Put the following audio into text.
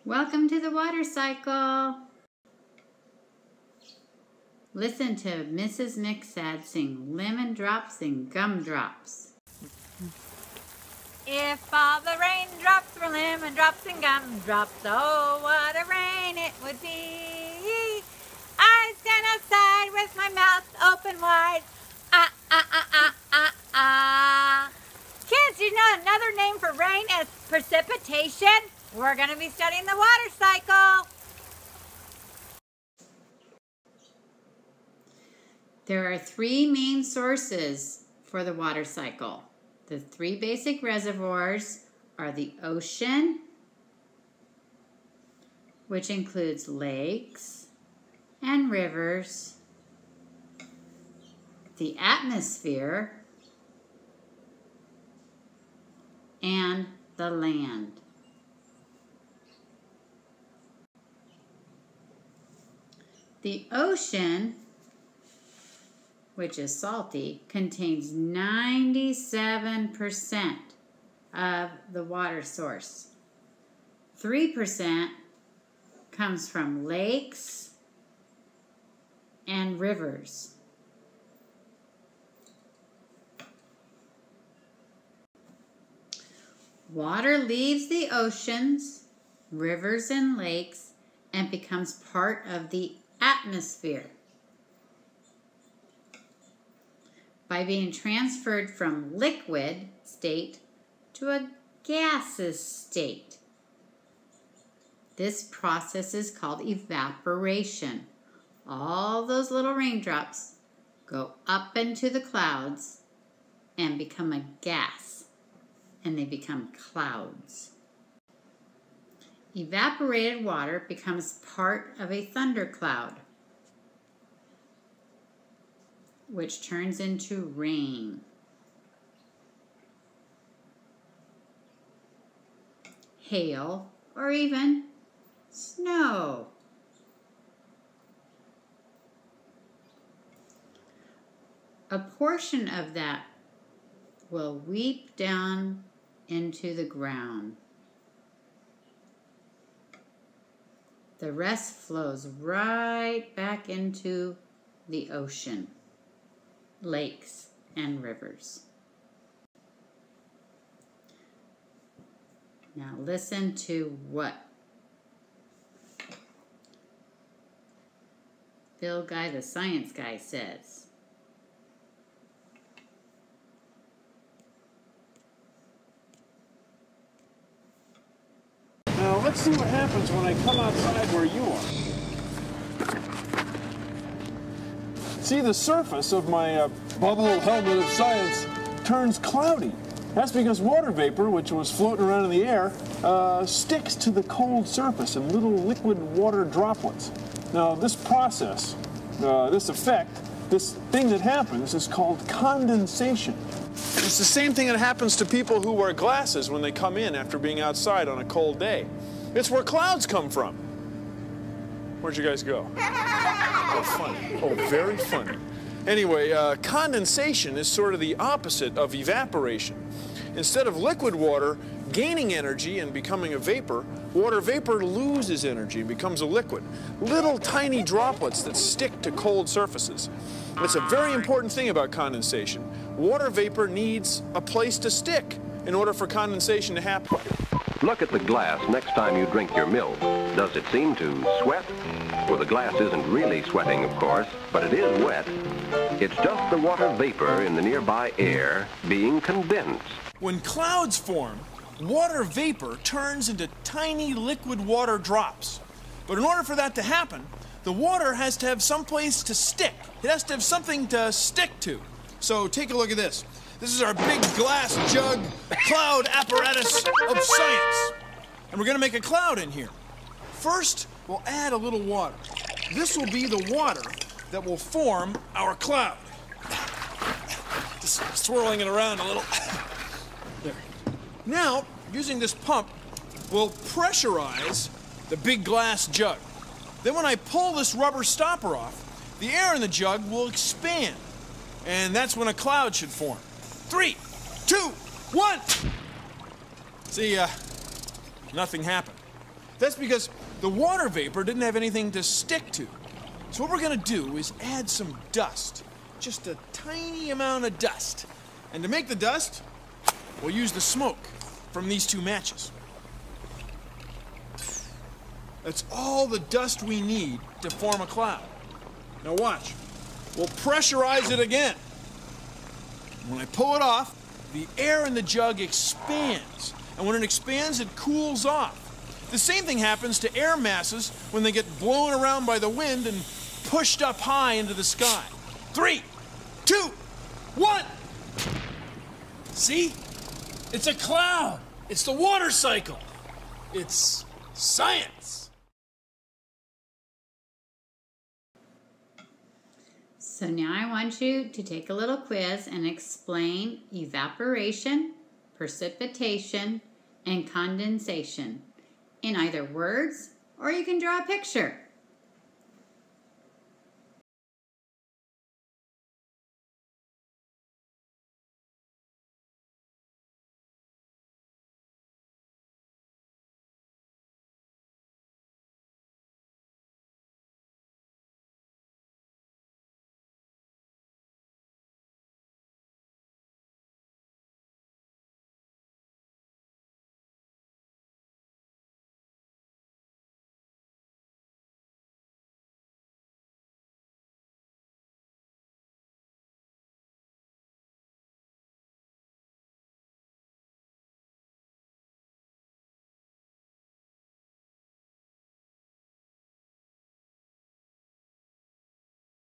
Welcome to the water cycle. Listen to Mrs. NMiksad sing lemon drops and gumdrops. If all the raindrops were lemon drops and gumdrops, oh, what a rain it would be. I stand outside with my mouth open wide. Ah, ah, ah, ah, ah, ah. Kids, you know another name for rain is precipitation? We're going to be studying the water cycle. There are three main sources for the water cycle. The three basic reservoirs are the ocean, which includes lakes and rivers, the atmosphere, and the land. The ocean, which is salty, contains 97% of the water source. 3% comes from lakes and rivers. Water leaves the oceans, rivers, and lakes and becomes part of the atmosphere by being transferred from liquid state to a gaseous state. This process is called evaporation. All those little raindrops go up into the clouds and become a gas, and they become clouds. Evaporated water becomes part of a thundercloud, which turns into rain. Hail, or even snow. A portion of that will weep down into the ground. The rest flows right back into the ocean, lakes, and rivers. Now listen to what Bill Guy, the science guy, says. Now let's see what happens when I come outside where you are. See, the surface of my bubble helmet of science turns cloudy. That's because water vapor, which was floating around in the air, sticks to the cold surface in little liquid water droplets. Now this process, this effect, this thing that happens is called condensation. It's the same thing that happens to people who wear glasses when they come in after being outside on a cold day. It's where clouds come from. Where'd you guys go? Oh, funny. Oh, very funny. Anyway, condensation is sort of the opposite of evaporation. Instead of liquid water gaining energy and becoming a vapor, water vapor loses energy and becomes a liquid. Little tiny droplets that stick to cold surfaces. It's a very important thing about condensation. Water vapor needs a place to stick in order for condensation to happen. Look at the glass next time you drink your milk. Does it seem to sweat? Well, the glass isn't really sweating, of course, but it is wet. It's just the water vapor in the nearby air being condensed. When clouds form, water vapor turns into tiny liquid water drops. But in order for that to happen, the water has to have some place to stick. It has to have something to stick to. So take a look at this. This is our big glass jug cloud apparatus of science. And we're going to make a cloud in here. First, we'll add a little water. This will be the water that will form our cloud. Just swirling it around a little. There. Now, using this pump, we'll pressurize the big glass jug. Then when I pull this rubber stopper off, the air in the jug will expand. And that's when a cloud should form. 3, 2, 1! See, nothing happened. That's because the water vapor didn't have anything to stick to. So what we're going to do is add some dust. Just a tiny amount of dust. And to make the dust, we'll use the smoke from these two matches. That's all the dust we need to form a cloud. Now watch. We'll pressurize it again. When I pull it off, the air in the jug expands. And when it expands, it cools off. The same thing happens to air masses when they get blown around by the wind and pushed up high into the sky. 3, 2, 1. See? It's a cloud. It's the water cycle. It's science. So now I want you to take a little quiz and explain evaporation, precipitation, and condensation in either words, or you can draw a picture.